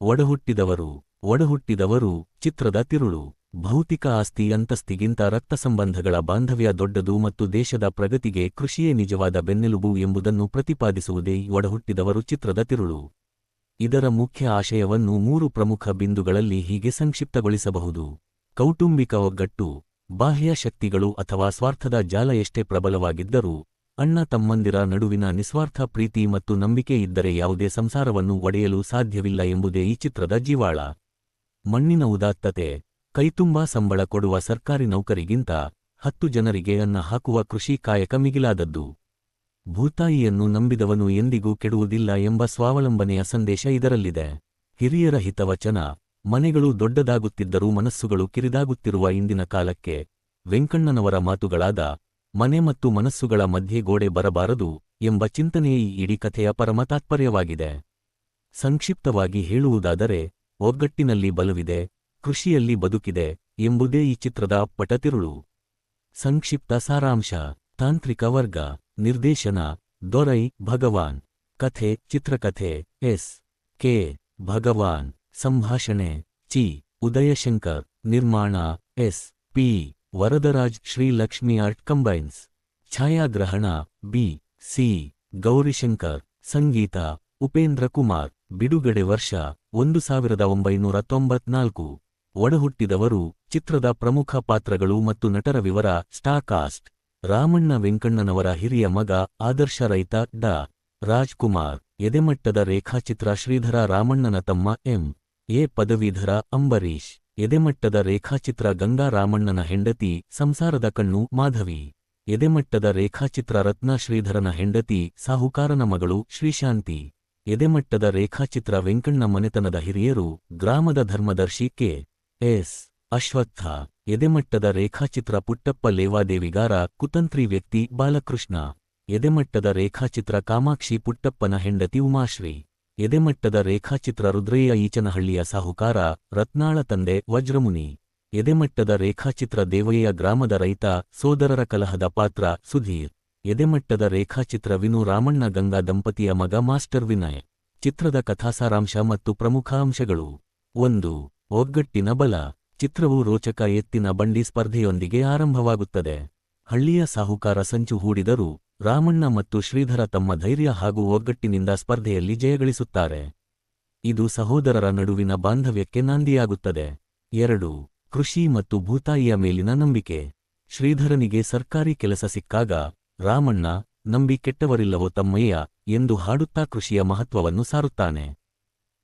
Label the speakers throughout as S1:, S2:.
S1: ಒಡಹುಟ್ಟಿದವರು ಚಿತ್ರದ ತಿರುಳು. ಭೌತಿಕ ಆಸ್ತಿ ಅಂತಸ್ತಿಗಿಂತ ರಕ್ತ ಸಂಬಂಧಗಳ ಬಾಂಧವ್ಯ ದೊಡ್ಡದು ಮತ್ತು ದೇಶದ ಪ್ರಗತಿಗೆ ಕೃಷಿಯೇ ನಿಜವಾದ ಬೆನ್ನೆಲುಬು ಎಂಬುದನ್ನು ಪ್ರತಿಪಾದಿಸುವುದೇ ಒಡಹುಟ್ಟಿದವರು ಚಿತ್ರದ ತಿರುಳು. ಇದರ ಮುಖ್ಯ ಆಶಯವನ್ನು 3 ಪ್ರಮುಖ ಬಿಂದುಗಳಲ್ಲಿ ಹೀಗೆ ಸಂಕ್ಷಿಪ್ತಗೊಳಿಸಬಹುದು. ಕೌಟುಂಬಿಕ ಒಗ್ಗಟ್ಟು. ಬಾಹ್ಯ ಶಕ್ತಿಗಳು ಅಥವಾ ಸ್ವಾರ್ಥದ ಜಾಲ ಎಷ್ಟೇ ಪ್ರಬಲವಾಗಿದ್ದರೂ ಅಣ್ಣ ತಮ್ಮಂದಿರ ನಡುವಿನ ನಿಸ್ವಾರ್ಥ ಪ್ರೀತಿ ಮತ್ತು ನಂಬಿಕೆ ಇದ್ದರೆ ಯಾವುದೇ ಸಂಸಾರವನ್ನು ಒಡೆಯಲು ಸಾಧ್ಯವಿಲ್ಲ ಎಂಬುದೇ ಈ ಚಿತ್ರದ ಜೀವಾಳ. ಮಣ್ಣಿನ ಉದಾತ್ತತೆ. ಕೈತುಂಬಾ ಸಂಬಳ ಕೊಡುವ ಸರ್ಕಾರಿ ನೌಕರಿಗಿಂತ 10 ಜನರಿಗೆ ಅನ್ನ ಹಾಕುವ ಕೃಷಿ ಕಾಯಕ ಮಿಗಿಲಾದದ್ದು. ಭೂತಾಯಿಯನ್ನು ನಂಬಿದವನು ಎಂದಿಗೂ ಕೆಡುವುದಿಲ್ಲ ಎಂಬ ಸ್ವಾವಲಂಬನೆಯ ಸಂದೇಶ ಇದರಲ್ಲಿದೆ. ಹಿರಿಯರ ಹಿತವಚನ. ಮನೆಗಳು ದೊಡ್ಡದಾಗುತ್ತಿದ್ದರೂ ಮನಸ್ಸುಗಳು ಕಿರಿದಾಗುತ್ತಿರುವ ಇಂದಿನ ಕಾಲಕ್ಕೆ ವೆಂಕಣ್ಣನವರ ಮಾತುಗಳಾದ ಮನೆ ಮತ್ತು ಮನಸ್ಸುಗಳ ಮಧ್ಯೆ ಗೋಡೆ ಬರಬಾರದು ಎಂಬ ಚಿಂತನೆಯೇ ಈ ಇಡೀ ಕಥೆಯ ಪರಮ ತಾತ್ಪರ್ಯವಾಗಿದೆ. ಸಂಕ್ಷಿಪ್ತವಾಗಿ ಹೇಳುವುದಾದರೆ, ಒಗ್ಗಟ್ಟಿನಲ್ಲಿ ಬಲವಿದೆ, ಕೃಷಿಯಲ್ಲಿ ಬದುಕಿದೆ ಎಂಬುದೇ ಈ ಚಿತ್ರದ ಅಪ್ಪಟ ತಿರುಳು. ಸಂಕ್ಷಿಪ್ತ ಸಾರಾಂಶ. ತಾಂತ್ರಿಕ ವರ್ಗ. ನಿರ್ದೇಶನ ದೊರೈ ಭಗವಾನ್. ಕಥೆ ಚಿತ್ರಕಥೆ ಎಸ್. ಕೆ. ಭಗವಾನ್. ಸಂಭಾಷಣೆ ಚಿ. ಉದಯಶಂಕರ್. ನಿರ್ಮಾಣ S. P. Varadaraj. Shri Lakshmi art combines. ಛಾಯಾಗ್ರಹಣ ಬಿ. ಸಿ. ಗೌರಿಶಂಕರ್. ಸಂಗೀತ ಉಪೇಂದ್ರ ಕುಮಾರ್. ಬಿಡುಗಡೆ ವರ್ಷ 1994. ಒಡಹುಟ್ಟಿದವರು ಚಿತ್ರದ ಪ್ರಮುಖ ಪಾತ್ರಗಳು ಮತ್ತು ನಟರ ವಿವರ. Star cast. ರಾಮಣ್ಣ ವೆಂಕಣ್ಣನವರ ಹಿರಿಯ ಮಗ, ಆದರ್ಶ ರೈತ ಡಾ. ರಾಜ್ಕುಮಾರ್. ಎದೆಮಟ್ಟದ ರೇಖಾಚಿತ್ರ ಶ್ರೀಧರ ರಾಮಣ್ಣನ ತಮ್ಮ ಎಂ. ಎ. ಪದವೀಧರ ಅಂಬರೀಶ್. ಎದೆಮಟ್ಟದ ರೇಖಾಚಿತ್ರ ಗಂಗಾ ರಾಮಣ್ಣನ ಹೆಂಡತಿ, ಸಂಸಾರದ ಕಣ್ಣು ಮಾಧವಿ. ಎದೆಮಟ್ಟದ ರೇಖಾಚಿತ್ರ ರತ್ನ ಶ್ರೀಧರನ ಹೆಂಡತಿ, ಸಾಹುಕಾರನ ಮಗಳು ಶ್ರೀಶಾಂತಿ. ಎದೆಮಟ್ಟದ ರೇಖಾಚಿತ್ರ ವೆಂಕಣ್ಣ ಮನೆತನದ ಹಿರಿಯರು, ಗ್ರಾಮದ ಧರ್ಮದರ್ಶಿ ಕೆ. ಎಸ್. ಅಶ್ವತ್ಥ. ಎದೆಮಟ್ಟದ ರೇಖಾಚಿತ್ರ ಪುಟ್ಟಪ್ಪ ಲೇವಾದೇವಿಗಾರ, ಕುತಂತ್ರಿ ವ್ಯಕ್ತಿ ಬಾಲಕೃಷ್ಣ. ಎದೆಮಟ್ಟದ ರೇಖಾಚಿತ್ರ ಕಾಮಾಕ್ಷಿ ಪುಟ್ಟಪ್ಪನ ಹೆಂಡತಿ ಉಮಾಶ್ರೀ. ಎದೆಮಟ್ಟದ ರೇಖಾಚಿತ್ರ ರುದ್ರಯ್ಯ ಈಚನಹಳ್ಳಿಯ ಸಾಹುಕಾರ, ರತ್ನಾಳ ತಂದೆ ವಜ್ರಮುನಿ. ಎದೆಮಟ್ಟದ ರೇಖಾಚಿತ್ರ ದೇವಯ್ಯ ಗ್ರಾಮದ ರೈತ, ಸೋದರರ ಕಲಹದ ಪಾತ್ರ ಸುಧೀರ್. ಎದೆಮಟ್ಟದ ರೇಖಾಚಿತ್ರ ವಿನು ರಾಮಣ್ಣ ಗಂಗಾ ದಂಪತಿಯ ಮಗ ಮಾಸ್ಟರ್ ವಿನಯ್. ಚಿತ್ರದ ಕಥಾಸಾರಾಂಶ ಮತ್ತು ಪ್ರಮುಖ ಅಂಶಗಳು. 1. ಒಗ್ಗಟ್ಟಿನ ಬಲ. ಚಿತ್ರವು ರೋಚಕ ಎತ್ತಿನ ಬಂಡಿ ಸ್ಪರ್ಧೆಯೊಂದಿಗೆ ಆರಂಭವಾಗುತ್ತದೆ. ಹಳ್ಳಿಯ ಸಾಹುಕಾರ ಸಂಚು ಹೂಡಿದರೂ ರಾಮಣ್ಣ ಮತ್ತು ಶ್ರೀಧರ ತಮ್ಮ ಧೈರ್ಯ ಹಾಗೂ ಒಗ್ಗಟ್ಟಿನಿಂದ ಸ್ಪರ್ಧೆಯಲ್ಲಿ ಜಯಗಳಿಸುತ್ತಾರೆ. ಇದು ಸಹೋದರರ ನಡುವಿನ ಬಾಂಧವ್ಯಕ್ಕೆ ನಾಂದಿಯಾಗುತ್ತದೆ. 2. ಕೃಷಿ ಮತ್ತು ಭೂತಾಯಿಯ ಮೇಲಿನ ನಂಬಿಕೆ. ಶ್ರೀಧರನಿಗೆ ಸರ್ಕಾರಿ ಕೆಲಸ ಸಿಕ್ಕಾಗ ರಾಮಣ್ಣ, ನಂಬಿ ಕೆಟ್ಟವರಿಲ್ಲವೋ ತಮ್ಮಯ್ಯ ಎಂದು ಹಾಡುತ್ತಾ ಕೃಷಿಯ ಮಹತ್ವವನ್ನು ಸಾರುತ್ತಾನೆ.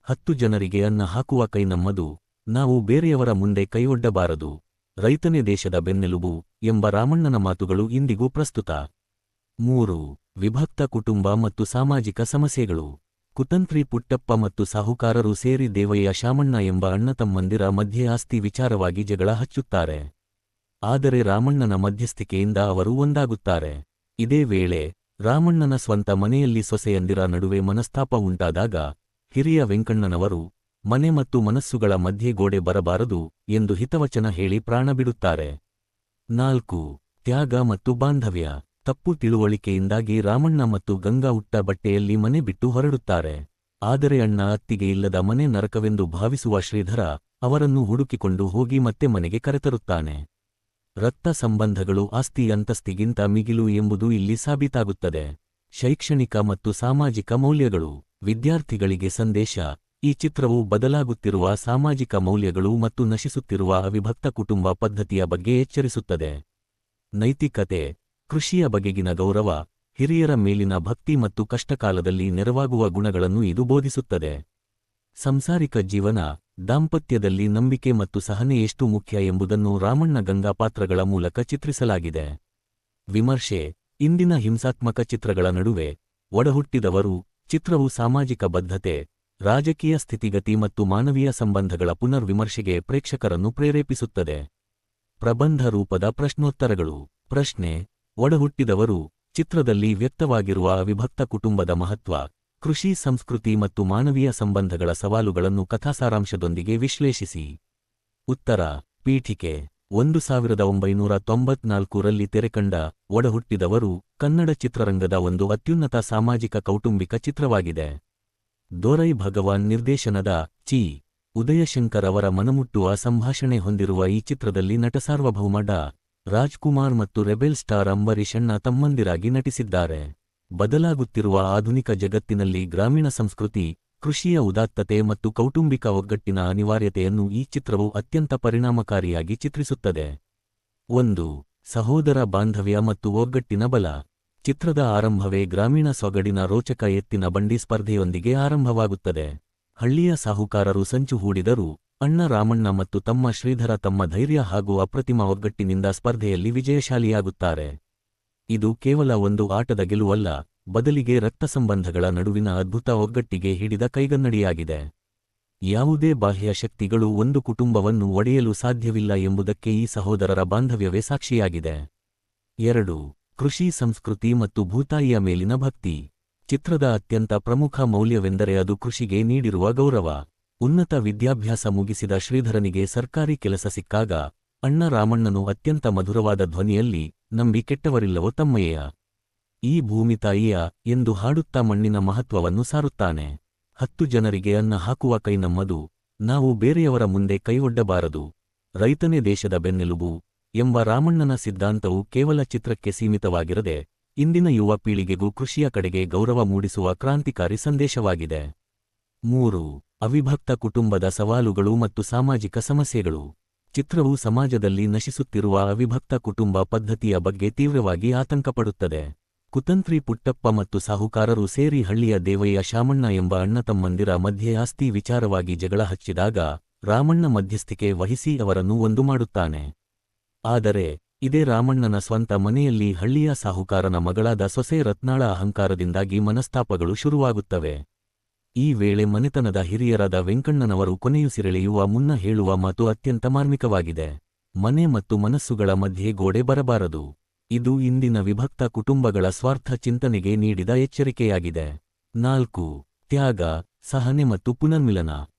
S1: 10 ಜನರಿಗೆ ಅನ್ನ ಹಾಕುವ ಕೈ ನಮ್ಮದು, ನಾವು ಬೇರೆಯವರ ಮುಂದೆ ಕೈಯೊಡ್ಡಬಾರದು, ರೈತನೇ ದೇಶದ ಬೆನ್ನೆಲುಬು ಎಂಬ ರಾಮಣ್ಣನ ಮಾತುಗಳು ಇಂದಿಗೂ ಪ್ರಸ್ತುತ. 3. ವಿಭಕ್ತ ಕುಟುಂಬ ಮತ್ತು ಸಾಮಾಜಿಕ ಸಮಸ್ಯೆಗಳು. ಕುತಂತ್ರಿ ಪುಟ್ಟಪ್ಪ ಮತ್ತು ಸಾಹುಕಾರರು ಸೇರಿ ದೇವಯ್ಯ ಶಾಮಣ್ಣ ಎಂಬ ಅಣ್ಣತಮ್ಮಂದಿರ ಮಧ್ಯೆ ಆಸ್ತಿ ವಿಚಾರವಾಗಿ ಜಗಳ ಹಚ್ಚುತ್ತಾರೆ. ಆದರೆ ರಾಮಣ್ಣನ ಮಧ್ಯಸ್ಥಿಕೆಯಿಂದ ಅವರು ಒಂದಾಗುತ್ತಾರೆ. ಇದೇ ವೇಳೆ ರಾಮಣ್ಣನ ಸ್ವಂತ ಮನೆಯಲ್ಲಿ ಸೊಸೆಯಂದಿರ ನಡುವೆ ಮನಸ್ತಾಪ ಉಂಟಾದಾಗ ಹಿರಿಯ ವೆಂಕಣ್ಣನವರು ಮನೆ ಮತ್ತು ಮನಸ್ಸುಗಳ ಮಧ್ಯೆ ಗೋಡೆ ಬರಬಾರದು ಎಂದು ಹಿತವಚನ ಹೇಳಿ ಪ್ರಾಣ ಬಿಡುತ್ತಾರೆ. 4. ತ್ಯಾಗ ಮತ್ತು ಬಾಂಧವ್ಯ. ತಪ್ಪು ತಿಳುವಳಿಕೆಯಿಂದಾಗಿ ರಾಮಣ್ಣ ಮತ್ತು ಗಂಗಾ ಉಟ್ಟ ಬಟ್ಟೆಯಲ್ಲಿ ಮನೆ ಬಿಟ್ಟು ಹೊರಡುತ್ತಾರೆ. ಆದರೆ ಅಣ್ಣ ಅತ್ತಿಗೆ ಇಲ್ಲದ ಮನೆ ನರಕವೆಂದು ಭಾವಿಸುವ ಶ್ರೀಧರ ಅವರನ್ನು ಹುಡುಕಿಕೊಂಡು ಹೋಗಿ ಮತ್ತೆ ಮನೆಗೆ ಕರೆತರುತ್ತಾನೆ. ರಕ್ತ ಸಂಬಂಧಗಳು ಆಸ್ತಿ ಅಂತಸ್ತಿಗಿಂತ ಮಿಗಿಲು ಎಂಬುದು ಇಲ್ಲಿ ಸಾಬೀತಾಗುತ್ತದೆ. ಶೈಕ್ಷಣಿಕ ಮತ್ತು ಸಾಮಾಜಿಕ ಮೌಲ್ಯಗಳು. ವಿದ್ಯಾರ್ಥಿಗಳಿಗೆ ಸಂದೇಶ. ಈ ಚಿತ್ರವು ಬದಲಾಗುತ್ತಿರುವ ಸಾಮಾಜಿಕ ಮೌಲ್ಯಗಳು ಮತ್ತು ನಶಿಸುತ್ತಿರುವ ಅವಿಭಕ್ತ ಕುಟುಂಬ ಪದ್ಧತಿಯ ಬಗ್ಗೆ ಎಚ್ಚರಿಸುತ್ತದೆ. ನೈತಿಕತೆ. ಕೃಷಿಯ ಬಗೆಗಿನ ಗೌರವ, ಹಿರಿಯರ ಮೇಲಿನ ಭಕ್ತಿ ಮತ್ತು ಕಷ್ಟಕಾಲದಲ್ಲಿ ನೆರವಾಗುವ ಗುಣಗಳನ್ನು ಇದು ಬೋಧಿಸುತ್ತದೆ. ಸಂಸಾರಿಕ ಜೀವನ. ದಾಂಪತ್ಯದಲ್ಲಿ ನಂಬಿಕೆ ಮತ್ತು ಸಹನೆ ಎಷ್ಟು ಮುಖ್ಯ ಎಂಬುದನ್ನು ರಾಮಣ್ಣ ಗಂಗಾ ಪಾತ್ರಗಳ ಮೂಲಕ ಚಿತ್ರಿಸಲಾಗಿದೆ. ವಿಮರ್ಶೆ. ಇಂದಿನ ಹಿಂಸಾತ್ಮಕ ಚಿತ್ರಗಳ ನಡುವೆ ಒಡಹುಟ್ಟಿದವರು ಚಿತ್ರವು ಸಾಮಾಜಿಕ ಬದ್ಧತೆ, ರಾಜಕೀಯ ಸ್ಥಿತಿಗತಿ ಮತ್ತು ಮಾನವೀಯ ಸಂಬಂಧಗಳ ಪುನರ್ವಿಮರ್ಶೆಗೆ ಪ್ರೇಕ್ಷಕರನ್ನು ಪ್ರೇರೇಪಿಸುತ್ತದೆ. ಪ್ರಬಂಧ ರೂಪದ ಪ್ರಶ್ನೋತ್ತರಗಳು. ಪ್ರಶ್ನೆ: ಒಡಹುಟ್ಟಿದವರು ಚಿತ್ರದಲ್ಲಿ ವ್ಯಕ್ತವಾಗಿರುವ ಅವಿಭಕ್ತ ಕುಟುಂಬದ ಮಹತ್ವ, ಕೃಷಿ ಸಂಸ್ಕೃತಿ ಮತ್ತು ಮಾನವೀಯ ಸಂಬಂಧಗಳ ಸವಾಲುಗಳನ್ನು ಕಥಾಸಾರಾಂಶದೊಂದಿಗೆ ವಿಶ್ಲೇಷಿಸಿ. ಉತ್ತರ: ಪೀಠಿಕೆ. 1994ರಲ್ಲಿ ತೆರೆಕಂಡ ಒಡಹುಟ್ಟಿದವರು ಕನ್ನಡ ಚಿತ್ರರಂಗದ ಒಂದು ಅತ್ಯುನ್ನತ ಸಾಮಾಜಿಕ ಕೌಟುಂಬಿಕ ಚಿತ್ರವಾಗಿದೆ. ದೊರೈ ಭಗವಾನ್ ನಿರ್ದೇಶನದ ಚಿ. ಉದಯಶಂಕರ್ ಅವರ ಮನಮುಟ್ಟುವ ಸಂಭಾಷಣೆ ಹೊಂದಿರುವ ಈ ಚಿತ್ರದಲ್ಲಿ ನಟಸಾರ್ವಭೌಮ ಡಾ. ರಾಜ್ಕುಮಾರ್ ಮತ್ತು ರೆಬೆಲ್ ಸ್ಟಾರ್ ಅಂಬರೀಷ್ ಅಣ್ಣ ತಮ್ಮಂದಿರಾಗಿ ನಟಿಸಿದ್ದಾರೆ. ಬದಲಾಗುತ್ತಿರುವ ಆಧುನಿಕ ಜಗತ್ತಿನಲ್ಲಿ ಗ್ರಾಮೀಣ ಸಂಸ್ಕೃತಿ, ಕೃಷಿಯ ಉದಾತ್ತತೆ ಮತ್ತು ಕೌಟುಂಬಿಕ ಒಗ್ಗಟ್ಟಿನ ಅನಿವಾರ್ಯತೆಯನ್ನು ಈ ಚಿತ್ರವು ಅತ್ಯಂತ ಪರಿಣಾಮಕಾರಿಯಾಗಿ ಚಿತ್ರಿಸುತ್ತದೆ. 1. ಸಹೋದರ ಬಾಂಧವ್ಯ ಮತ್ತು ಒಗ್ಗಟ್ಟಿನ ಬಲ. ಚಿತ್ರದ ಆರಂಭವೇ ಗ್ರಾಮೀಣ ಸೊಗಡಿನ ರೋಚಕ ಎತ್ತಿನ ಬಂಡಿ ಸ್ಪರ್ಧೆಯೊಂದಿಗೆ ಆರಂಭವಾಗುತ್ತದೆ. ಹಳ್ಳಿಯ ಸಾಹುಕಾರರು ಸಂಚು ಹೂಡಿದರೂ ಅಣ್ಣ ರಾಮಣ್ಣ ಮತ್ತು ತಮ್ಮ ಶ್ರೀಧರ ತಮ್ಮ ಧೈರ್ಯ ಹಾಗೂ ಅಪ್ರತಿಮ ಒಗ್ಗಟ್ಟಿನಿಂದ ಸ್ಪರ್ಧೆಯಲ್ಲಿ ವಿಜಯಶಾಲಿಯಾಗುತ್ತಾರೆ. ಇದು ಕೇವಲ ಒಂದು ಆಟದ ಗೆಲುವಲ್ಲ, ಬದಲಿಗೆ ರಕ್ತಸಂಬಂಧಗಳ ನಡುವಿನ ಅದ್ಭುತ ಒಗ್ಗಟ್ಟಿಗೆ ಹಿಡಿದ ಕೈಗನ್ನಡಿಯಾಗಿದೆ. ಯಾವುದೇ ಬಾಹ್ಯ ಶಕ್ತಿಗಳು ಒಂದು ಕುಟುಂಬವನ್ನು ಒಡೆಯಲು ಸಾಧ್ಯವಿಲ್ಲ ಎಂಬುದಕ್ಕೆ ಈ ಸಹೋದರರ ಬಾಂಧವ್ಯವೇ ಸಾಕ್ಷಿಯಾಗಿದೆ. 2. ಕೃಷಿ ಸಂಸ್ಕೃತಿ ಮತ್ತು ಭೂತಾಯಿಯ ಮೇಲಿನ ಭಕ್ತಿ. ಚಿತ್ರದ ಅತ್ಯಂತ ಪ್ರಮುಖ ಮೌಲ್ಯವೆಂದರೆ ಅದು ಕೃಷಿಗೆ ನೀಡಿರುವ ಗೌರವ. ಉನ್ನತ ವಿದ್ಯಾಭ್ಯಾಸ ಮುಗಿಸಿದ ಶ್ರೀಧರನಿಗೆ ಸರ್ಕಾರಿ ಕೆಲಸ ಸಿಕ್ಕಾಗ ಅಣ್ಣ ರಾಮಣ್ಣನು ಅತ್ಯಂತ ಮಧುರವಾದ ಧ್ವನಿಯಲ್ಲಿ, ನಂಬಿ ಕೆಟ್ಟವರಿಲ್ಲವೋ ತಮ್ಮಯ್ಯ, ಈ ಭೂಮಿ ತಾಯಿಯ ಎಂದು ಹಾಡುತ್ತಾ ಮಣ್ಣಿನ ಮಹತ್ವವನ್ನು ಸಾರುತ್ತಾನೆ. 10 ಜನರಿಗೆ ಅನ್ನ ಹಾಕುವ ಕೈ ನಮ್ಮದು, ನಾವು ಬೇರೆಯವರ ಮುಂದೆ ಕೈಯೊಡ್ಡಬಾರದು, ರೈತನೇ ದೇಶದ ಬೆನ್ನೆಲುಬು ಎಂಬ ರಾಮಣ್ಣನ ಸಿದ್ಧಾಂತವು ಕೇವಲ ಚಿತ್ರಕ್ಕೆ ಸೀಮಿತವಾಗಿರದೆ ಇಂದಿನ ಯುವ ಪೀಳಿಗೆಗೂ ಕೃಷಿಯ ಕಡೆಗೆ ಗೌರವ ಮೂಡಿಸುವ ಕ್ರಾಂತಿಕಾರಿ ಸಂದೇಶವಾಗಿದೆ. 3. ಅವಿಭಕ್ತ ಕುಟುಂಬದ ಸವಾಲುಗಳು ಮತ್ತು ಸಾಮಾಜಿಕ ಸಮಸ್ಯೆಗಳು. ಚಿತ್ರವು ಸಮಾಜದಲ್ಲಿ ನಶಿಸುತ್ತಿರುವ ಅವಿಭಕ್ತ ಕುಟುಂಬ ಪದ್ಧತಿಯ ಬಗ್ಗೆ ತೀವ್ರವಾಗಿ ಆತಂಕಪಡುತ್ತದೆ. ಕುತಂತ್ರಿ ಪುಟ್ಟಪ್ಪ ಮತ್ತು ಸಾಹುಕಾರರು ಸೇರಿ ಹಳ್ಳಿಯ ದೇವಯ್ಯ ಶಾಮಣ್ಣ ಎಂಬ ಅಣ್ಣತಮ್ಮಂದಿರ ಮಧ್ಯೆ ಆಸ್ತಿ ವಿಚಾರವಾಗಿ ಜಗಳ ಹಚ್ಚಿದಾಗ ರಾಮಣ್ಣ ಮಧ್ಯಸ್ಥಿಕೆ ವಹಿಸಿ ಅವರನ್ನು ಒಂದು ಮಾಡುತ್ತಾನೆ. ಆದರೆ ಇದೇ ರಾಮಣ್ಣನ ಸ್ವಂತ ಮನೆಯಲ್ಲಿ ಹಳ್ಳಿಯ ಸಾಹುಕಾರನ ಮಗಳಾದ ಸೊಸೆ ರತ್ನಾಳ ಅಹಂಕಾರದಿಂದಾಗಿ ಮನಸ್ತಾಪಗಳು ಶುರುವಾಗುತ್ತವೆ. ಈ ವೇಳೆ ಮನೆತನದ ಹಿರಿಯರಾದ ವೆಂಕಣ್ಣನವರು ಕೊನೆಯುಸಿರೆಳೆಯುವ ಮುನ್ನ ಹೇಳುವ ಮಾತು ಅತ್ಯಂತ ಮಾರ್ಮಿಕವಾಗಿದೆ. ಮನೆ ಮತ್ತು ಮನಸ್ಸುಗಳ ಮಧ್ಯೆ ಗೋಡೆ ಬರಬಾರದು. ಇದು ಇಂದಿನ ವಿಭಕ್ತ ಕುಟುಂಬಗಳ ಸ್ವಾರ್ಥ ಚಿಂತನೆಗೆ ನೀಡಿದ ಎಚ್ಚರಿಕೆಯಾಗಿದೆ. 4. ತ್ಯಾಗ, ಸಹನೆ ಮತ್ತು ಪುನರ್ಮಿಲನ.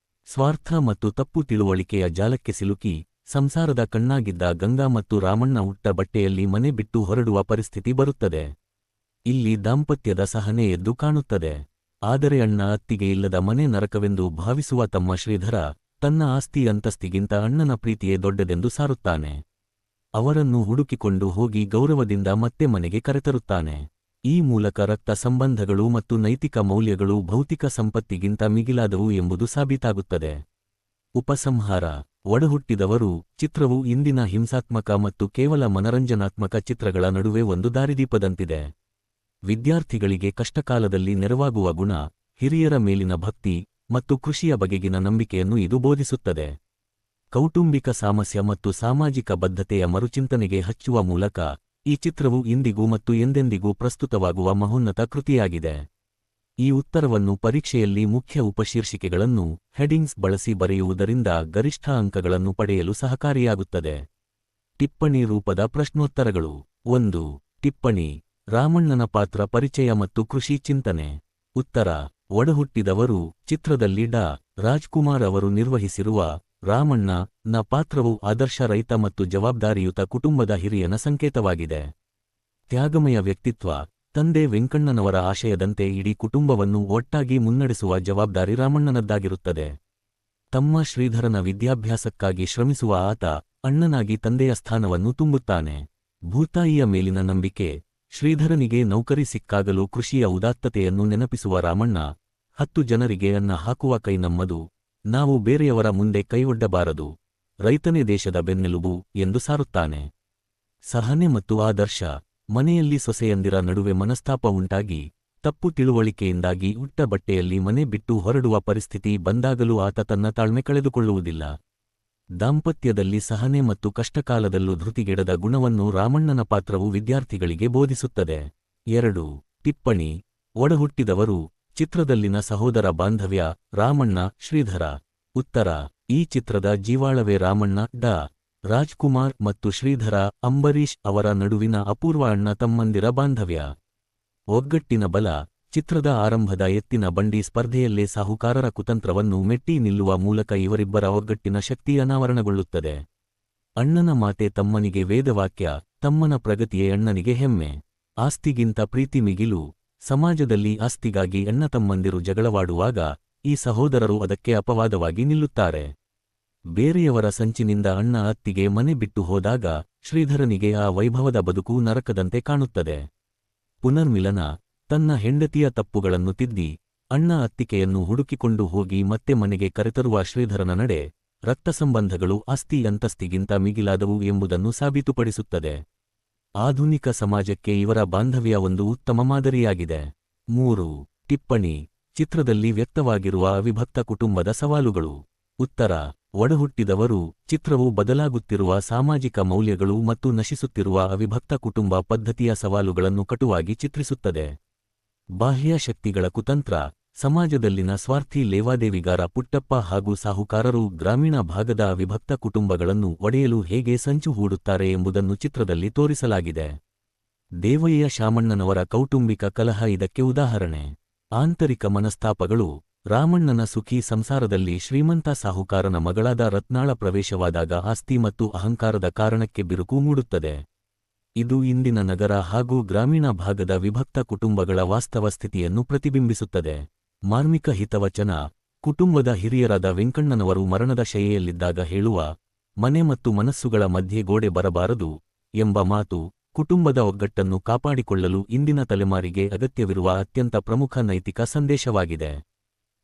S1: ಸ್ವಾರ್ಥ ಮತ್ತು ತಪ್ಪು ತಿಳುವಳಿಕೆಯ ಜಾಲಕ್ಕೆ ಸಿಲುಕಿ ಸಂಸಾರದ ಕಣ್ಣಾಗಿದ್ದ ಗಂಗಾ ಮತ್ತು ರಾಮಣ್ಣ ಉಟ್ಟ ಬಟ್ಟೆಯಲ್ಲಿ ಮನೆ ಬಿಟ್ಟು ಹೊರಡುವ ಪರಿಸ್ಥಿತಿ ಬರುತ್ತದೆ. ಇಲ್ಲಿ ದಾಂಪತ್ಯದ ಸಹನೆ ಎದ್ದು ಕಾಣುತ್ತದೆ. ಆದರೆ ಅಣ್ಣ ಅತ್ತಿಗೆ ಇಲ್ಲದ ಮನೆ ನರಕವೆಂದು ಭಾವಿಸುವ ತಮ್ಮ ಶ್ರೀಧರ ತನ್ನ ಆಸ್ತಿ ಅಂತಸ್ತಿಗಿಂತ ಅಣ್ಣನ ಪ್ರೀತಿಯೇ ದೊಡ್ಡದೆಂದು ಸಾರುತ್ತಾನೆ. ಅವರನ್ನು ಹುಡುಕಿಕೊಂಡು ಹೋಗಿ ಗೌರವದಿಂದ ಮತ್ತೆ ಮನೆಗೆ ಕರೆತರುತ್ತಾನೆ. ಈ ಮೂಲಕ ರಕ್ತ ಸಂಬಂಧಗಳು ಮತ್ತು ನೈತಿಕ ಮೌಲ್ಯಗಳು ಭೌತಿಕ ಸಂಪತ್ತಿಗಿಂತ ಮಿಗಿಲಾದವು ಎಂಬುದು ಸಾಬೀತಾಗುತ್ತದೆ. ಉಪಸಂಹಾರ. ಒಡಹುಟ್ಟಿದವರು ಚಿತ್ರವು ಇಂದಿನ ಹಿಂಸಾತ್ಮಕ ಮತ್ತು ಕೇವಲ ಮನರಂಜನಾತ್ಮಕ ಚಿತ್ರಗಳ ನಡುವೆ ಒಂದು ದಾರಿದೀಪದಂತಿದೆ. ವಿದ್ಯಾರ್ಥಿಗಳಿಗೆ ಕಷ್ಟಕಾಲದಲ್ಲಿ ನೆರವಾಗುವ ಗುಣ, ಹಿರಿಯರ ಮೇಲಿನ ಭಕ್ತಿ ಮತ್ತು ಕೃಷಿಯ ಬಗೆಗಿನ ನಂಬಿಕೆಯನ್ನು ಇದು ಬೋಧಿಸುತ್ತದೆ. ಕೌಟುಂಬಿಕ ಸಾಮರಸ್ಯ ಮತ್ತು ಸಾಮಾಜಿಕ ಬದ್ಧತೆಯ ಮರುಚಿಂತನೆಗೆ ಹಚ್ಚುವ ಮೂಲಕ ಈ ಚಿತ್ರವು ಇಂದಿಗೂ ಮತ್ತು ಎಂದೆಂದಿಗೂ ಪ್ರಸ್ತುತವಾಗುವ ಮಹೋನ್ನತ ಕೃತಿಯಾಗಿದೆ. ಈ ಉತ್ತರವನ್ನು ಪರೀಕ್ಷೆಯಲ್ಲಿ ಮುಖ್ಯ ಉಪಶೀರ್ಷಿಕೆಗಳನ್ನು ಹೆಡಿಂಗ್ಸ್ ಬಳಸಿ ಬರೆಯುವುದರಿಂದ ಗರಿಷ್ಠ ಅಂಕಗಳನ್ನು ಪಡೆಯಲು ಸಹಕಾರಿಯಾಗುತ್ತದೆ. ಟಿಪ್ಪಣಿ ರೂಪದ ಪ್ರಶ್ನೋತ್ತರಗಳು. 1. ಟಿಪ್ಪಣಿ: ರಾಮಣ್ಣನ ಪಾತ್ರ ಪರಿಚಯ ಮತ್ತು ಕೃಷಿ ಚಿಂತನೆ. ಉತ್ತರ: ಒಡಹುಟ್ಟಿದವರು ಚಿತ್ರದಲ್ಲಿ ಡಾ. ರಾಜ್ಕುಮಾರ್ ಅವರು ನಿರ್ವಹಿಸಿರುವ ರಾಮಣ್ಣ ನ ಪಾತ್ರವು ಆದರ್ಶ ರೈತ ಮತ್ತು ಜವಾಬ್ದಾರಿಯುತ ಕುಟುಂಬದ ಹಿರಿಯನ ಸಂಕೇತವಾಗಿದೆ. ತ್ಯಾಗಮಯ ವ್ಯಕ್ತಿತ್ವ: ತಂದೆ ವೆಂಕಣ್ಣನವರ ಆಶಯದಂತೆ ಇಡೀ ಕುಟುಂಬವನ್ನು ಒಟ್ಟಾಗಿ ಮುನ್ನಡೆಸುವ ಜವಾಬ್ದಾರಿ ರಾಮಣ್ಣನದ್ದಾಗಿರುತ್ತದೆ. ತಮ್ಮ ಶ್ರೀಧರನ ವಿದ್ಯಾಭ್ಯಾಸಕ್ಕಾಗಿ ಶ್ರಮಿಸುವ ಆತ ಅಣ್ಣನಾಗಿ ತಂದೆಯ ಸ್ಥಾನವನ್ನು ತುಂಬುತ್ತಾನೆ. ಭೂತಾಯಿಯ ಮೇಲಿನ ನಂಬಿಕೆ: ಶ್ರೀಧರನಿಗೆ ನೌಕರಿ ಸಿಕ್ಕಾಗಲೂ ಕೃಷಿಯ ಉದಾತ್ತತೆಯನ್ನು ನೆನಪಿಸುವ ರಾಮಣ್ಣ 10 ಜನರಿಗೆ ಅನ್ನ ಹಾಕುವ ಕೈ ನಮ್ಮದು, ನಾವು ಬೇರೆಯವರ ಮುಂದೆ ಕೈಯೊಡ್ಡಬಾರದು, ರೈತನೇ ದೇಶದ ಬೆನ್ನೆಲುಬು ಎಂದು ಸಾರುತ್ತಾನೆ. ಸಹನೆ ಮತ್ತು ಆದರ್ಶ: ಮನೆಯಲ್ಲಿ ಸೊಸೆಯಂದಿರ ನಡುವೆ ಮನಸ್ತಾಪ ಉಂಟಾಗಿ ತಪ್ಪು ತಿಳುವಳಿಕೆಯಿಂದಾಗಿ ಉಟ್ಟ ಬಟ್ಟೆಯಲ್ಲಿ ಮನೆ ಬಿಟ್ಟು ಹೊರಡುವ ಪರಿಸ್ಥಿತಿ ಬಂದಾಗಲೂ ಆತ ತನ್ನ ತಾಳ್ಮೆ ಕಳೆದುಕೊಳ್ಳುವುದಿಲ್ಲ. ದಾಂಪತ್ಯದಲ್ಲಿ ಸಹನೆ ಮತ್ತು ಕಷ್ಟಕಾಲದಲ್ಲೂ ಧೃತಿಗೆಡದ ಗುಣವನ್ನು ರಾಮಣ್ಣನ ಪಾತ್ರವು ವಿದ್ಯಾರ್ಥಿಗಳಿಗೆ ಬೋಧಿಸುತ್ತದೆ. 2. ಟಿಪ್ಪಣಿ: ಒಡಹುಟ್ಟಿದವರು ಚಿತ್ರದಲ್ಲಿನ ಸಹೋದರ ಬಾಂಧವ್ಯ ರಾಮಣ್ಣ ಶ್ರೀಧರ. ಉತ್ತರ: ಈ ಚಿತ್ರದ ಜೀವಾಳವೇ ರಾಮಣ್ಣ ಡಾ. ರಾಜ್ಕುಮಾರ್ ಮತ್ತು ಶ್ರೀಧರ ಅಂಬರೀಷ್ ಅವರ ನಡುವಿನ ಅಪೂರ್ವ ಅಣ್ಣ ತಮ್ಮಂದಿರ ಬಾಂಧವ್ಯ. ಒಗ್ಗಟ್ಟಿನ ಬಲ: ಚಿತ್ರದ ಆರಂಭದ ಎತ್ತಿನ ಬಂಡಿ ಸ್ಪರ್ಧೆಯಲ್ಲೇ ಸಾಹುಕಾರರ ಕುತಂತ್ರವನ್ನು ಮೆಟ್ಟಿ ನಿಲ್ಲುವ ಮೂಲಕ ಇವರಿಬ್ಬರ ಒಗ್ಗಟ್ಟಿನ ಶಕ್ತಿ ಅನಾವರಣಗೊಳ್ಳುತ್ತದೆ. ಅಣ್ಣನ ಮಾತೆ ತಮ್ಮನಿಗೆ ವೇದವಾಕ್ಯ, ತಮ್ಮನ ಪ್ರಗತಿಯೇ ಅಣ್ಣನಿಗೆ ಹೆಮ್ಮೆ. ಆಸ್ತಿಗಿಂತ ಪ್ರೀತಿ ಮಿಗಿಲು. ಸಮಾಜದಲ್ಲಿ ಆಸ್ತಿಗಾಗಿ ಅಣ್ಣತಮ್ಮಂದಿರು ಜಗಳವಾಡುವಾಗ ಈ ಸಹೋದರರು ಅದಕ್ಕೆ ಅಪವಾದವಾಗಿ ನಿಲ್ಲುತ್ತಾರೆ. ಬೇರೆಯವರ ಸಂಚಿನಿಂದ ಅಣ್ಣ ಅತ್ತಿಗೆ ಮನೆ ಬಿಟ್ಟು ಹೋದಾಗ ಶ್ರೀಧರನಿಗೆ ಆ ವೈಭವದ ಬದುಕು ನರಕದಂತೆ ಕಾಣುತ್ತದೆ. ಪುನರ್ಮಿಲನ, ತನ್ನ ಹೆಂಡತಿಯ ತಪ್ಪುಗಳನ್ನು ತಿದ್ದಿ ಅಣ್ಣ ಅತ್ತಿಗೆಯನ್ನು ಹುಡುಕಿಕೊಂಡು ಹೋಗಿ ಮತ್ತೆ ಮನೆಗೆ ಕರೆತರುವ ಶ್ರೀಧರನ ನಡೆ ರಕ್ತಸಂಬಂಧಗಳು ಆಸ್ತಿ ಅಂತಸ್ತಿಗಿಂತ ಮಿಗಿಲಾದವು ಎಂಬುದನ್ನು ಸಾಬೀತುಪಡಿಸುತ್ತದೆ. ಆಧುನಿಕ ಸಮಾಜಕ್ಕೆ ಇವರ ಬಾಂಧವ್ಯ ಒಂದು ಉತ್ತಮ ಮಾದರಿಯಾಗಿದೆ. 3. ಟಿಪ್ಪಣಿ: ಚಿತ್ರದಲ್ಲಿ ವ್ಯಕ್ತವಾಗಿರುವ ಅವಿಭಕ್ತ ಕುಟುಂಬದ ಸವಾಲುಗಳು. ಉತ್ತರ: ಒಡಹುಟ್ಟಿದವರು. ಚಿತ್ರವು ಬದಲಾಗುತ್ತಿರುವ ಸಾಮಾಜಿಕ ಮೌಲ್ಯಗಳು ಮತ್ತು ನಶಿಸುತ್ತಿರುವ ಅವಿಭಕ್ತ ಕುಟುಂಬ ಪದ್ಧತಿಯ ಸವಾಲುಗಳನ್ನು ಕಟುವಾಗಿ ಚಿತ್ರಿಸುತ್ತದೆ. ಬಾಹ್ಯ ಶಕ್ತಿಗಳ ಕುತಂತ್ರ: ಸಮಾಜದಲ್ಲಿನ ಸ್ವಾರ್ಥಿ ಲೇವಾದೇವಿಗಾರ ಪುಟ್ಟಪ್ಪ ಹಾಗೂ ಸಾಹುಕಾರರು ಗ್ರಾಮೀಣ ಭಾಗದ ಅವಿಭಕ್ತ ಕುಟುಂಬಗಳನ್ನು ಒಡೆಯಲು ಹೇಗೆ ಸಂಚು ಹೂಡುತ್ತಾರೆ ಎಂಬುದನ್ನು ಚಿತ್ರದಲ್ಲಿ ತೋರಿಸಲಾಗಿದೆ. ದೇವಯ್ಯ ಶಾಮಣ್ಣನವರ ಕೌಟುಂಬಿಕ ಕಲಹ ಇದಕ್ಕೆ ಉದಾಹರಣೆ. ಆಂತರಿಕ ಮನಸ್ತಾಪಗಳು: ರಾಮಣ್ಣನ ಸುಖಿ ಸಂಸಾರದಲ್ಲಿ ಶ್ರೀಮಂತ ಸಾಹುಕಾರನ ಮಗಳಾದ ರತ್ನಾಳ ಪ್ರವೇಶವಾದಾಗ ಆಸ್ತಿ ಮತ್ತು ಅಹಂಕಾರದ ಕಾರಣಕ್ಕೆ ಬಿರುಕು ಮೂಡುತ್ತದೆ. ಇದು ಇಂದಿನ ನಗರ ಹಾಗೂ ಗ್ರಾಮೀಣ ಭಾಗದ ವಿಭಕ್ತ ಕುಟುಂಬಗಳ ವಾಸ್ತವ ಸ್ಥಿತಿಯನ್ನು ಪ್ರತಿಬಿಂಬಿಸುತ್ತದೆ. ಮಾರ್ಮಿಕ ಹಿತವಚನ: ಕುಟುಂಬದ ಹಿರಿಯರಾದ ವೆಂಕಣ್ಣನವರು ಮರಣದ ಶಯ್ಯೆಯಲ್ಲಿದ್ದಾಗ ಹೇಳುವ "ಮನೆ ಮತ್ತು ಮನಸ್ಸುಗಳ ಮಧ್ಯೆ ಗೋಡೆ ಬರಬಾರದು" ಎಂಬ ಮಾತು ಕುಟುಂಬದ ಒಗ್ಗಟ್ಟನ್ನು ಕಾಪಾಡಿಕೊಳ್ಳಲು ಇಂದಿನ ತಲೆಮಾರಿಗೆ ಅಗತ್ಯವಿರುವ ಅತ್ಯಂತ ಪ್ರಮುಖ ನೈತಿಕ ಸಂದೇಶವಾಗಿದೆ.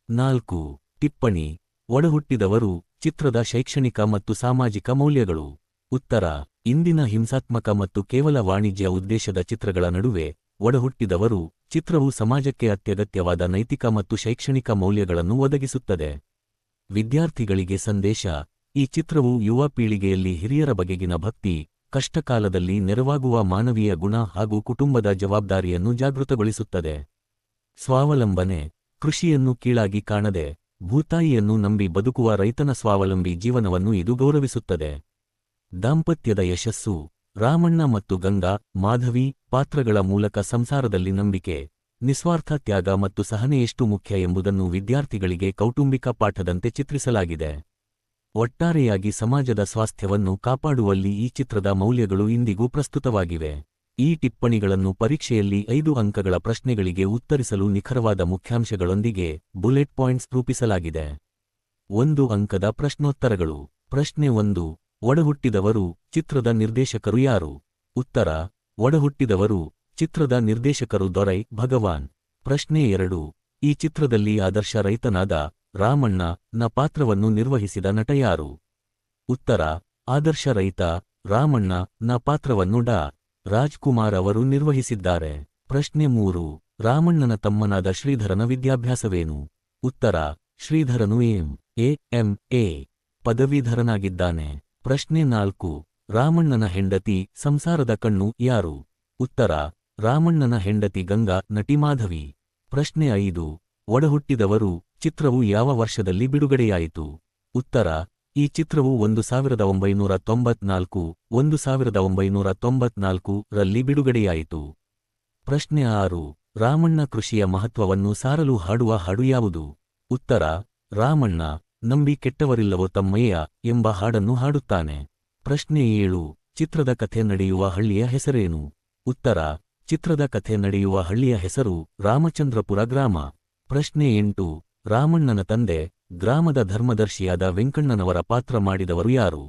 S1: 4. ಟಿಪ್ಪಣಿ: ಒಡಹುಟ್ಟಿದವರು. ಚಿತ್ರದ ಶೈಕ್ಷಣಿಕ ಮತ್ತು ಸಾಮಾಜಿಕ ಮೌಲ್ಯಗಳು. ಉತ್ತರ: ಇಂದಿನ ಹಿಂಸಾತ್ಮಕ ಮತ್ತು ಕೇವಲ ವಾಣಿಜ್ಯ ಉದ್ದೇಶದ ಚಿತ್ರಗಳ ನಡುವೆ ಒಡಹುಟ್ಟಿದವರು ಚಿತ್ರವು ಸಮಾಜಕ್ಕೆ ಅತ್ಯಗತ್ಯವಾದ ನೈತಿಕ ಮತ್ತು ಶೈಕ್ಷಣಿಕ ಮೌಲ್ಯಗಳನ್ನು ಒದಗಿಸುತ್ತದೆ. ವಿದ್ಯಾರ್ಥಿಗಳಿಗೆ ಸಂದೇಶ: ಈ ಚಿತ್ರವು ಯುವ ಪೀಳಿಗೆಯಲ್ಲಿ ಹಿರಿಯರ ಬಗೆಗಿನ ಭಕ್ತಿ, ಕಷ್ಟಕಾಲದಲ್ಲಿ ನೆರವಾಗುವ ಮಾನವೀಯ ಗುಣ ಹಾಗೂ ಕುಟುಂಬದ ಜವಾಬ್ದಾರಿಯನ್ನು ಜಾಗೃತಗೊಳಿಸುತ್ತದೆ. ಸ್ವಾವಲಂಬನೆ: ಕೃಷಿಯನ್ನು ಕೀಳಾಗಿ ಕಾಣದೆ ಭೂತಾಯಿಯನ್ನು ನಂಬಿ ಬದುಕುವ ರೈತನ ಸ್ವಾವಲಂಬಿ ಜೀವನವನ್ನು ಇದು ಗೌರವಿಸುತ್ತದೆ. ದಾಂಪತ್ಯದ ಯಶಸ್ಸು: ರಾಮಣ್ಣ ಮತ್ತು ಗಂಗಾ, ಮಾಧವಿ ಪಾತ್ರಗಳ ಮೂಲಕ ಸಂಸಾರದಲ್ಲಿ ನಂಬಿಕೆ, ನಿಸ್ವಾರ್ಥ ತ್ಯಾಗ ಮತ್ತು ಸಹನೆ ಎಷ್ಟು ಮುಖ್ಯ ಎಂಬುದನ್ನು ವಿದ್ಯಾರ್ಥಿಗಳಿಗೆ ಕೌಟುಂಬಿಕ ಪಾಠದಂತೆ ಚಿತ್ರಿಸಲಾಗಿದೆ. ಒಟ್ಟಾರೆಯಾಗಿ ಸಮಾಜದ ಸ್ವಾಸ್ಥ್ಯವನ್ನು ಕಾಪಾಡುವಲ್ಲಿ ಈ ಚಿತ್ರದ ಮೌಲ್ಯಗಳು ಇಂದಿಗೂ ಪ್ರಸ್ತುತವಾಗಿವೆ. ಈ ಟಿಪ್ಪಣಿಗಳನ್ನು ಪರೀಕ್ಷೆಯಲ್ಲಿ 5 ಅಂಕಗಳ ಪ್ರಶ್ನೆಗಳಿಗೆ ಉತ್ತರಿಸಲು ನಿಖರವಾದ ಮುಖ್ಯಾಂಶಗಳೊಂದಿಗೆ ಬುಲೆಟ್ ಪಾಯಿಂಟ್ಸ್ ರೂಪಿಸಲಾಗಿದೆ. 1 ಅಂಕದ ಪ್ರಶ್ನೋತ್ತರಗಳು. ಪ್ರಶ್ನೆ 1: ಒಡಹುಟ್ಟಿದವರು ಚಿತ್ರದ ನಿರ್ದೇಶಕರು ಯಾರು? ಉತ್ತರ: ಒಡಹುಟ್ಟಿದವರು ಚಿತ್ರದ ನಿರ್ದೇಶಕರು ದೊರೈ ಭಗವಾನ್. ಪ್ರಶ್ನೆ 2: ಈ ಚಿತ್ರದಲ್ಲಿ ಆದರ್ಶ ರೈತನಾದ ರಾಮಣ್ಣ ನ ಪಾತ್ರವನ್ನು ನಿರ್ವಹಿಸಿದ ನಟ ಯಾರು? ಉತ್ತರ: ಆದರ್ಶ ರೈತ ರಾಮಣ್ಣ ನ ಪಾತ್ರವನ್ನು ಡಾ. ರಾಜ್ಕುಮಾರ್ ಅವರು ನಿರ್ವಹಿಸಿದ್ದಾರೆ. ಪ್ರಶ್ನೆ 3: ರಾಮಣ್ಣನ ತಮ್ಮನಾದ ಶ್ರೀಧರನ ವಿದ್ಯಾಭ್ಯಾಸವೇನು? ಉತ್ತರ: ಶ್ರೀಧರನು ಎಂ.ಎ. ಪದವೀಧರನಾಗಿದ್ದಾನೆ. ಪ್ರಶ್ನೆ 4: ರಾಮಣ್ಣನ ಹೆಂಡತಿ ಸಂಸಾರದ ಕಣ್ಣು ಯಾರು? ಉತ್ತರ: ರಾಮಣ್ಣನ ಹೆಂಡತಿ ಗಂಗಾ, ನಟಿ ಮಾಧವಿ. ಪ್ರಶ್ನೆ 5: ಒಡಹುಟ್ಟಿದವರು ಚಿತ್ರವು ಯಾವ ವರ್ಷದಲ್ಲಿ ಬಿಡುಗಡೆಯಾಯಿತು? ಉತ್ತರ: ಈ ಚಿತ್ರವು 1994 1994 ರಲ್ಲಿ ಬಿಡುಗಡೆಯಾಯಿತು. ಪ್ರಶ್ನೆ 6: ರಾಮಣ್ಣ ಕೃಷಿಯ ಮಹತ್ವವನ್ನು ಸಾರಲು ಹಾಡುವ ಹಾಡು ಯಾವುದು? ಉತ್ತರ: ರಾಮಣ್ಣ ನಂಬಿ ಕೆಟ್ಟವರಿಲ್ಲವೋ ತಮ್ಮಯ್ಯ ಎಂಬ ಹಾಡನ್ನು ಹಾಡುತ್ತಾನೆ. ಪ್ರಶ್ನೆ 7: ಚಿತ್ರದ ಕಥೆ ನಡೆಯುವ ಹಳ್ಳಿಯ ಹೆಸರೇನು? ಉತ್ತರ: ಚಿತ್ರದ ಕಥೆ ನಡೆಯುವ ಹಳ್ಳಿಯ ಹೆಸರು ರಾಮಚಂದ್ರಪುರ ಗ್ರಾಮ. ಪ್ರಶ್ನೆ 8: ರಾಮಣ್ಣನ ತಂದೆ ಗ್ರಾಮದ ಧರ್ಮದರ್ಶಿಯಾದ ವೆಂಕಣ್ಣನವರ ಪಾತ್ರ ಮಾಡಿದವರು ಯಾರು?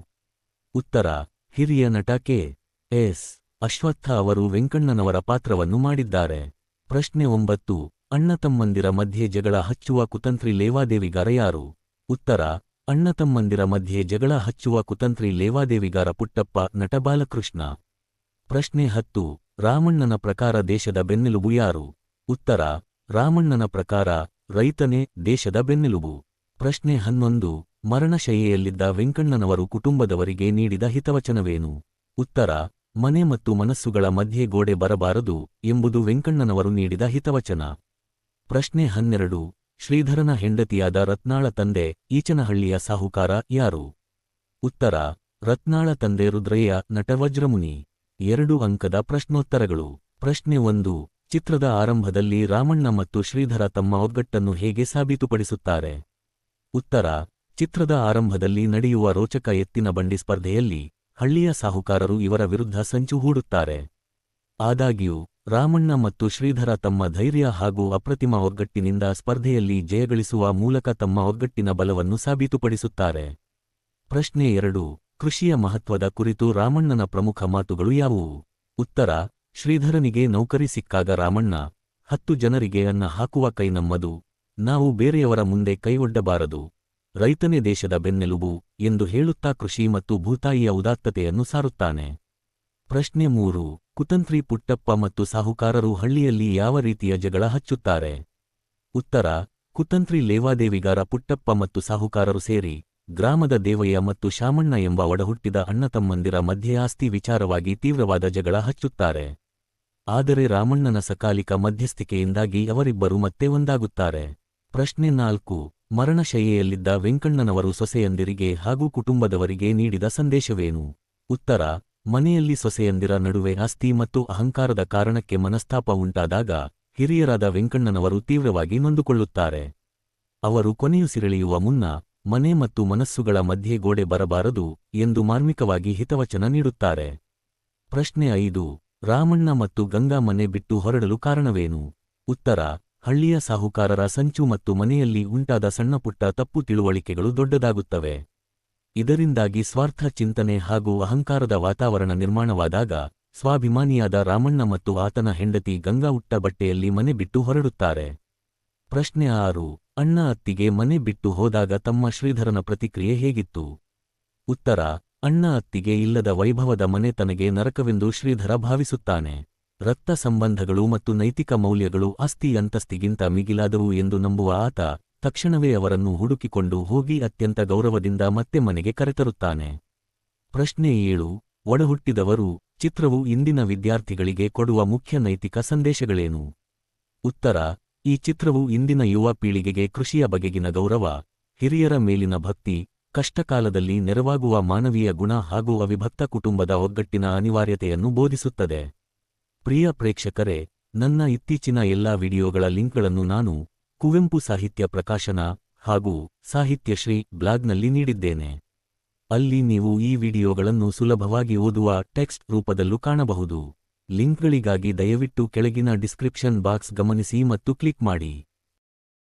S1: ಉತ್ತರ: ಹಿರಿಯ ನಟ ಕೆ.ಎಸ್. ಅಶ್ವತ್ಥ ಅವರು ವೆಂಕಣ್ಣನವರ ಪಾತ್ರವನ್ನು ಮಾಡಿದ್ದಾರೆ. ಪ್ರಶ್ನೆ 9: ಅಣ್ಣತಮ್ಮಂದಿರ ಮಧ್ಯೆ ಜಗಳ ಹಚ್ಚುವ ಕುತಂತ್ರಿ ಲೇವಾದೇವಿಗಾರ ಯಾರು? ಉತ್ತರ: ಅಣ್ಣತಮ್ಮಂದಿರ ಮಧ್ಯೆ ಜಗಳ ಹಚ್ಚುವ ಕುತಂತ್ರಿ ಲೇವಾದೇವಿಗಾರ ಪುಟ್ಟಪ್ಪ, ನಟ ಬಾಲಕೃಷ್ಣ. ಪ್ರಶ್ನೆ 10: ರಾಮಣ್ಣನ ಪ್ರಕಾರ ದೇಶದ ಬೆನ್ನೆಲುಬು ಯಾರು? ಉತ್ತರ: ರಾಮಣ್ಣನ ಪ್ರಕಾರ ರೈತನೇ ದೇಶದ ಬೆನ್ನೆಲುಬು. ಪ್ರಶ್ನೆ 11: ಮರಣಶಯ್ಯೆಯಲ್ಲಿದ್ದ ವೆಂಕಣ್ಣನವರು ಕುಟುಂಬದವರಿಗೆ ನೀಡಿದ ಹಿತವಚನವೇನು? ಉತ್ತರ: ಮನೆ ಮತ್ತು ಮನಸ್ಸುಗಳ ಮಧ್ಯೆ ಗೋಡೆ ಬರಬಾರದು ಎಂಬುದು ವೆಂಕಣ್ಣನವರು ನೀಡಿದ ಹಿತವಚನ. ಪ್ರಶ್ನೆ 12: ಶ್ರೀಧರನ ಹೆಂಡತಿಯಾದ ರತ್ನಾಳ ತಂದೆ ಈಚನಹಳ್ಳಿಯ ಸಾಹುಕಾರ ಯಾರು? ಉತ್ತರ: ರತ್ನಾಳ ತಂದೆ ರುದ್ರಯ್ಯ, ನಟ ವಜ್ರಮುನಿ. 2 ಅಂಕದ ಪ್ರಶ್ನೋತ್ತರಗಳು. ಪ್ರಶ್ನೆ 1: ಚಿತ್ರದ ಆರಂಭದಲ್ಲಿ ರಾಮಣ್ಣ ಮತ್ತು ಶ್ರೀಧರ ತಮ್ಮ ಒಗ್ಗಟ್ಟನ್ನು ಹೇಗೆ ಸಾಬೀತುಪಡಿಸುತ್ತಾರೆ? ಉತ್ತರ: ಚಿತ್ರದ ಆರಂಭದಲ್ಲಿ ನಡೆಯುವ ರೋಚಕ ಎತ್ತಿನ ಬಂಡಿ ಸ್ಪರ್ಧೆಯಲ್ಲಿ ಹಳ್ಳಿಯ ಸಾಹುಕಾರರು ಇವರ ವಿರುದ್ಧ ಸಂಚು ಹೂಡುತ್ತಾರೆ. ಆದಾಗ್ಯೂ ರಾಮಣ್ಣ ಮತ್ತು ಶ್ರೀಧರ ತಮ್ಮ ಧೈರ್ಯ ಹಾಗೂ ಅಪ್ರತಿಮ ಒಗ್ಗಟ್ಟಿನಿಂದ ಸ್ಪರ್ಧೆಯಲ್ಲಿ ಜಯಗಳಿಸುವ ಮೂಲಕ ತಮ್ಮ ಒಗ್ಗಟ್ಟಿನ ಬಲವನ್ನು ಸಾಬೀತುಪಡಿಸುತ್ತಾರೆ. ಪ್ರಶ್ನೆ 2. ಕೃಷಿಯ ಮಹತ್ವದ ಕುರಿತು ರಾಮಣ್ಣನ ಪ್ರಮುಖ ಮಾತುಗಳು ಯಾವುವು? ಉತ್ತರ: ಶ್ರೀಧರನಿಗೆ ನೌಕರಿ ಸಿಕ್ಕಾಗ ರಾಮಣ್ಣ, 10 ಜನರಿಗೆ ಅನ್ನ ಹಾಕುವ ಕೈ ನಮ್ಮದು, ನಾವು ಬೇರೆಯವರ ಮುಂದೆ ಕೈಯೊಡ್ಡಬಾರದು, ರೈತನೇ ದೇಶದ ಬೆನ್ನೆಲುಬು ಎಂದು ಹೇಳುತ್ತಾ ಕೃಷಿ ಮತ್ತು ಭೂತಾಯಿಯ ಉದಾತ್ತತೆಯನ್ನು ಸಾರುತ್ತಾನೆ. ಪ್ರಶ್ನೆ 3. ಕುತಂತ್ರಿ ಪುಟ್ಟಪ್ಪ ಮತ್ತು ಸಾಹುಕಾರರು ಹಳ್ಳಿಯಲ್ಲಿ ಯಾವ ರೀತಿಯ ಜಗಳ ಹಚ್ಚುತ್ತಾರೆ? ಉತ್ತರ: ಕುತಂತ್ರಿ ಲೇವಾದೇವಿಗಾರ ಪುಟ್ಟಪ್ಪ ಮತ್ತು ಸಾಹುಕಾರರು ಸೇರಿ ಗ್ರಾಮದ ದೇವಯ್ಯ ಮತ್ತು ಶಾಮಣ್ಣ ಎಂಬ ಒಡಹುಟ್ಟಿದ ಅಣ್ಣತಮ್ಮಂದಿರ ಮಧ್ಯೆ ಆಸ್ತಿ ವಿಚಾರವಾಗಿ ತೀವ್ರವಾದ ಜಗಳ ಹಚ್ಚುತ್ತಾರೆ. ಆದರೆ ರಾಮಣ್ಣನ ಸಕಾಲಿಕ ಮಧ್ಯಸ್ಥಿಕೆಯಿಂದಾಗಿ ಅವರಿಬ್ಬರು ಮತ್ತೆ ಒಂದಾಗುತ್ತಾರೆ. ಪ್ರಶ್ನೆ 4. ಮರಣಶಯ್ಯೆಯಲ್ಲಿದ್ದ ವೆಂಕಣ್ಣನವರು ಸೊಸೆಯಂದಿರಿಗೆ ಹಾಗೂ ಕುಟುಂಬದವರಿಗೆ ನೀಡಿದ ಸಂದೇಶವೇನು? ಉತ್ತರ: ಮನೆಯಲ್ಲಿ ಸೊಸೆಯಂದಿರ ನಡುವೆ ಆಸ್ತಿ ಮತ್ತು ಅಹಂಕಾರದ ಕಾರಣಕ್ಕೆ ಮನಸ್ತಾಪ ಉಂಟಾದಾಗ ಹಿರಿಯರಾದ ವೆಂಕಣ್ಣನವರು ತೀವ್ರವಾಗಿ ನೊಂದುಕೊಳ್ಳುತ್ತಾರೆ. ಅವರು ಕೊನೆಯುಸಿರೆಳೆಯುವ ಮುನ್ನ ಮನೆ ಮತ್ತು ಮನಸ್ಸುಗಳ ಮಧ್ಯೆ ಗೋಡೆ ಬರಬಾರದು ಎಂದು ಮಾರ್ಮಿಕವಾಗಿ ಹಿತವಚನ ನೀಡುತ್ತಾರೆ. ಪ್ರಶ್ನೆ 5. ರಾಮಣ್ಣ ಮತ್ತು ಗಂಗಾ ಮನೆ ಬಿಟ್ಟು ಹೊರಡಲು ಕಾರಣವೇನು? ಉತ್ತರ: ಹಳ್ಳಿಯ ಸಾಹುಕಾರರ ಸಂಚು ಮತ್ತು ಮನೆಯಲ್ಲಿ ಉಂಟಾದ ಸಣ್ಣಪುಟ್ಟ ತಪ್ಪು ತಿಳುವಳಿಕೆಗಳು ದೊಡ್ಡದಾಗುತ್ತವೆ. ಇದರಿಂದಾಗಿ ಸ್ವಾರ್ಥ ಚಿಂತನೆ ಹಾಗೂ ಅಹಂಕಾರದ ವಾತಾವರಣ ನಿರ್ಮಾಣವಾದಾಗ ಸ್ವಾಭಿಮಾನಿಯಾದ ರಾಮಣ್ಣ ಮತ್ತು ಆತನ ಹೆಂಡತಿ ಗಂಗಾ ಉಟ್ಟ ಬಟ್ಟೆಯಲ್ಲಿ ಮನೆ ಬಿಟ್ಟು ಹೊರಡುತ್ತಾರೆ. ಪ್ರಶ್ನೆ 6. ಅಣ್ಣ ಅತ್ತಿಗೆ ಮನೆ ಬಿಟ್ಟು ಹೋದಾಗ ತಮ್ಮ ಶ್ರೀಧರನ ಪ್ರತಿಕ್ರಿಯೆ ಹೇಗಿತ್ತು? ಉತ್ತರ: ಅಣ್ಣ ಅತ್ತಿಗೆ ಇಲ್ಲದ ವೈಭವದ ಮನೆ ತನಗೆ ನರಕವೆಂದು ಶ್ರೀಧರ ಭಾವಿಸುತ್ತಾನೆ. ರಕ್ತ ಸಂಬಂಧಗಳು ಮತ್ತು ನೈತಿಕ ಮೌಲ್ಯಗಳು ಆಸ್ತಿ ಅಂತಸ್ತಿಗಿಂತ ಮಿಗಿಲಾದವು ಎಂದು ನಂಬುವ ಆತ ತಕ್ಷಣವೇ ಅವರನ್ನು ಹುಡುಕಿಕೊಂಡು ಹೋಗಿ ಅತ್ಯಂತ ಗೌರವದಿಂದ ಮತ್ತೆ ಮನೆಗೆ ಕರೆತರುತ್ತಾನೆ. ಪ್ರಶ್ನೆ 7. ಒಡಹುಟ್ಟಿದವರು ಚಿತ್ರವು ಇಂದಿನ ವಿದ್ಯಾರ್ಥಿಗಳಿಗೆ ಕೊಡುವ ಮುಖ್ಯ ನೈತಿಕ ಸಂದೇಶಗಳೇನು? ಉತ್ತರ: ಈ ಚಿತ್ರವು ಇಂದಿನ ಯುವ ಪೀಳಿಗೆಗೆ ಕೃಷಿಯ ಬಗೆಗಿನ ಗೌರವ, ಹಿರಿಯರ ಮೇಲಿನ ಭಕ್ತಿ, ಕಷ್ಟಕಾಲದಲ್ಲಿ ನೆರವಾಗುವ ಮಾನವೀಯ ಗುಣ ಹಾಗೂ ಅವಿಭಕ್ತ ಕುಟುಂಬದ ಒಗ್ಗಟ್ಟಿನ ಅನಿವಾರ್ಯತೆಯನ್ನು ಬೋಧಿಸುತ್ತದೆ. ಪ್ರಿಯ ಪ್ರೇಕ್ಷಕರೇ, ನನ್ನ ಇತ್ತೀಚಿನ ಎಲ್ಲಾ ವಿಡಿಯೋಗಳ ಲಿಂಕ್ಗಳನ್ನು ನಾನು ಕುವೆಂಪು ಸಾಹಿತ್ಯ ಪ್ರಕಾಶನ ಹಾಗೂ ಸಾಹಿತ್ಯಶ್ರೀ ಬ್ಲಾಗ್ನಲ್ಲಿ ನೀಡಿದ್ದೇನೆ. ಅಲ್ಲಿ ನೀವು ಈ ವಿಡಿಯೋಗಳನ್ನು ಸುಲಭವಾಗಿ ಓದುವ ಟೆಕ್ಸ್ಟ್ ರೂಪದಲ್ಲೂ ಕಾಣಬಹುದು. ಲಿಂಕ್ಗಳಿಗಾಗಿ ದಯವಿಟ್ಟು ಕೆಳಗಿನ ಡಿಸ್ಕ್ರಿಪ್ಷನ್ ಬಾಕ್ಸ್ ಗಮನಿಸಿ ಮತ್ತು ಕ್ಲಿಕ್ ಮಾಡಿ.